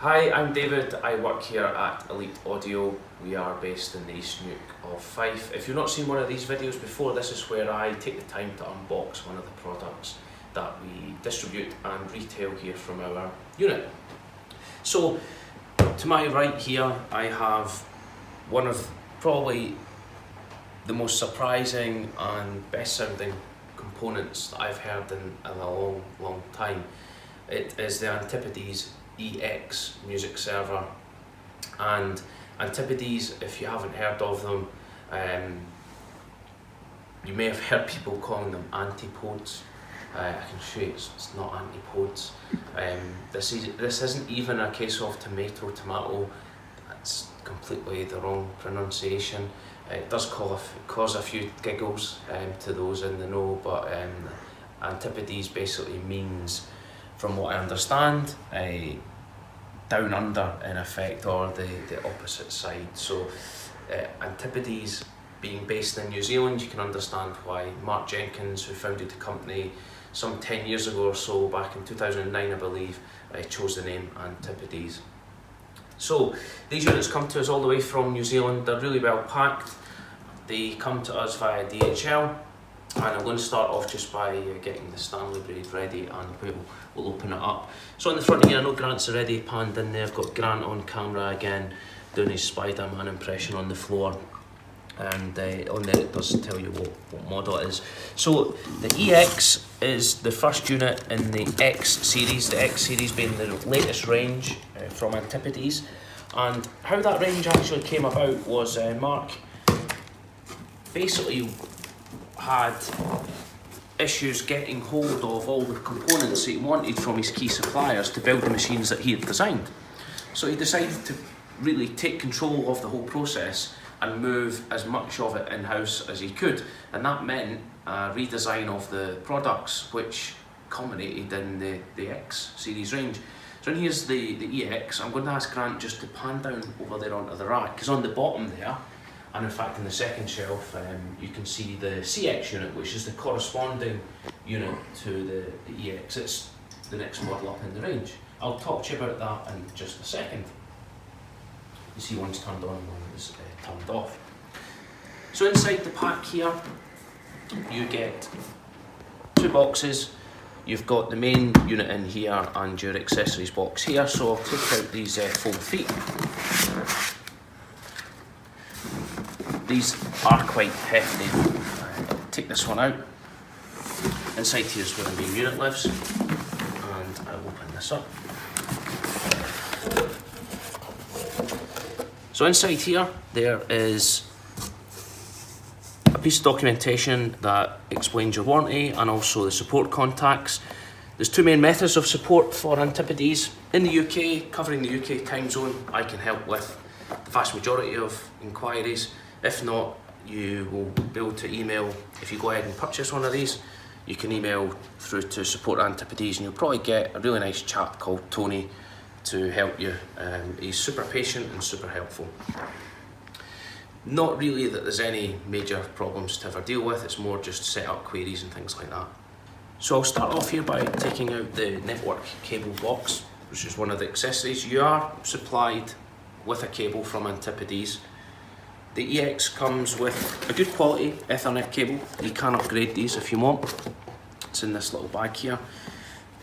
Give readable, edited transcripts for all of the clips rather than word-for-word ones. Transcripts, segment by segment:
Hi, I'm David. I work here at Elite Audio. We are based in the East Neuk of Fife. If you've not seen one of these videos before, this is where I take the time to unbox one of the products that we distribute and retail here from our unit. So, to my right here, I have one of probably the most surprising and best sounding components that I've heard in a long time. It is the Antipodes EX music server, and Antipodes, if you haven't heard of them, you may have heard people calling them Antipodes. I can show you it's not Antipodes. This isn't even a case of tomato. That's completely the wrong pronunciation. It does cause a few giggles to those in the know, but Antipodes basically means, from what I understand, down under in effect, or the opposite side. So Antipodes being based in New Zealand, you can understand why Mark Jenkins, who founded the company some 10 years ago or so, back in 2009 I believe, chose the name Antipodes. So these units come to us all the way from New Zealand. They're really well packed. They come to us via DHL, and I'm going to start off just by getting the Stanley braid ready, and we'll open it up. So on the front here, I know Grant's already panned in there. I've got Grant on camera again doing his Spider-Man impression on the floor, and on there it does tell you what model it is. So the EX is the first unit in the X series, the X series being the latest range from Antipodes. And how that range actually came about was Mark basically had issues getting hold of all the components that he wanted from his key suppliers to build the machines that he had designed. So he decided to really take control of the whole process and move as much of it in-house as he could, and that meant a redesign of the products, which culminated in the X series range. So here's the EX. I'm going to ask Grant just to pan down over there onto the rack, because on the bottom there, and in fact in the second shelf, you can see the CX unit, which is the corresponding unit to the EX. It's the next model up in the range. I'll talk to you about that in just a second. You see one's turned on and one's turned off. So inside the pack here, you get two boxes. You've got the main unit in here and your accessories box here. So I'll take out these foam feet. These are quite hefty. Take this one out. Inside here is where the main unit lives, and I'll open this up. So inside here there is a piece of documentation that explains your warranty and also the support contacts. There's two main methods of support for Antipodes. In the UK, covering the UK time zone, I can help with the vast majority of inquiries. If not, you will be able to email. If you go ahead and purchase one of these, you can email through to support Antipodes, and you'll probably get a really nice chap called Tony to help you. He's super patient and super helpful. Not really that there's any major problems to ever deal with, it's more just set up queries and things like that. So I'll start off here by taking out the network cable box, which is one of the accessories. You are supplied with a cable from Antipodes. The EX comes with a good quality Ethernet cable. You can upgrade these if you want. It's in this little bag here.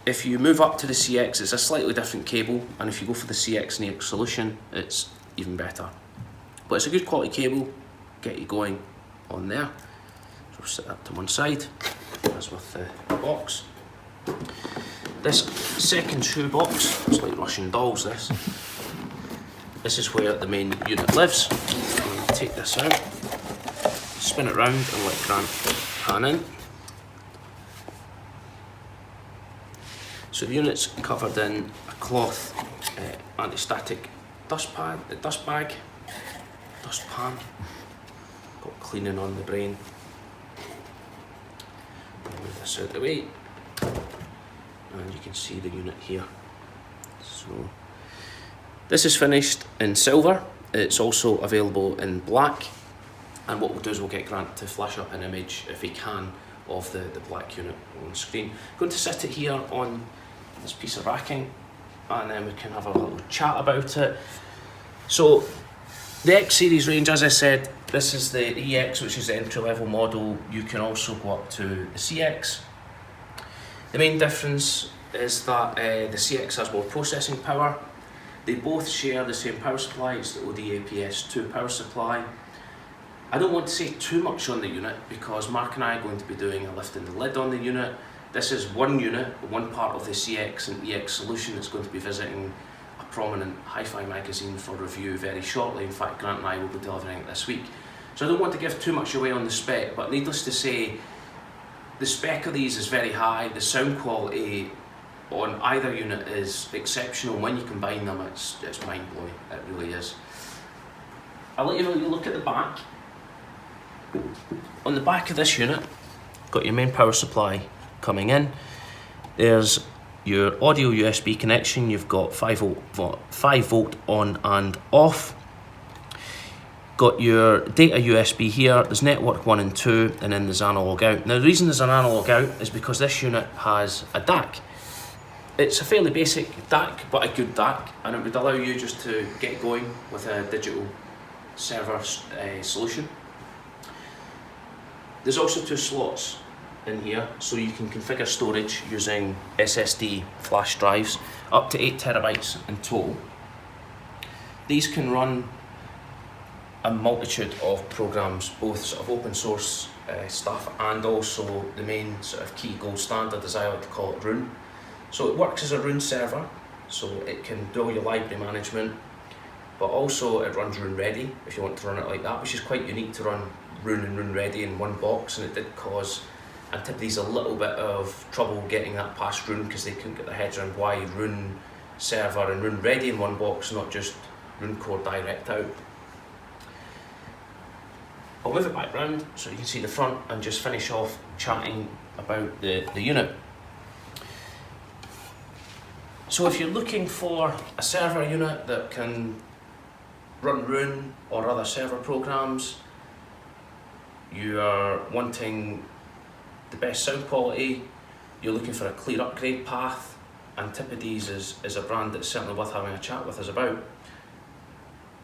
If you move up to the CX, it's a slightly different cable, and if you go for the CX and EX solution, it's even better. But it's a good quality cable, get you going on there. So we'll set that to one side, as with the box. This second shoe box, it's like Russian dolls this. This is where the main unit lives. Take this out, spin it round and let Grant pan in. So the unit's covered in a cloth anti-static dust pan. Got cleaning on the brain. Move this out of the way, and you can see the unit here. So this is finished in silver. It's also available in black, and what we'll do is we'll get Grant to flash up an image, if he can, of the black unit on screen. I'm going to sit it here on this piece of racking, and then we can have a little chat about it. So the X series range, as I said, this is the EX, which is the entry level model. You can also go up to the CX. The main difference is that the CX has more processing power. They both share the same power supply. It's the ODAPS2 power supply. I don't want to say too much on the unit because Mark and I are going to be doing a lifting the lid on the unit. This is one unit, one part of the CX and EX solution that's going to be visiting a prominent hi-fi magazine for review very shortly. In fact, Grant and I will be delivering it this week. So I don't want to give too much away on the spec, but needless to say, the spec of these is very high. The sound quality on either unit is exceptional. When you combine them, it's mind-blowing. It really is. I'll let you look at the back. On the back of this unit, got your main power supply coming in. There's your audio USB connection. You've got 5 volt on and off. Got your data USB here. There's network 1 and 2, and then there's analog out. Now the reason there's an analog out is because this unit has a DAC. It's a fairly basic DAC, but a good DAC, and it would allow you just to get going with a digital server solution. There's also 2 slots in here, so you can configure storage using SSD flash drives, up to 8 terabytes in total. These can run a multitude of programs, both sort of open source stuff and also the main sort of key gold standard, as I like to call it, Roon. So it works as a Roon server, so it can do all your library management, but also it runs Roon Ready if you want to run it like that, which is quite unique to run Roon and Roon Ready in one box, and it did cause Antipodes a little bit of trouble getting that past Roon because they couldn't get their heads around why Roon server and Roon Ready in one box, not just Roon Core direct out. I'll move it back round so you can see the front and just finish off chatting about the unit. So if you're looking for a server unit that can run Roon or other server programs, you are wanting the best sound quality, you're looking for a clear upgrade path, Antipodes is a brand that's certainly worth having a chat with us about.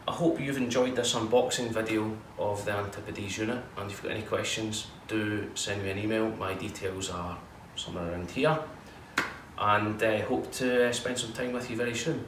I hope you've enjoyed this unboxing video of the Antipodes unit, and if you've got any questions, do send me an email. My details are somewhere around here, and I hope to spend some time with you very soon.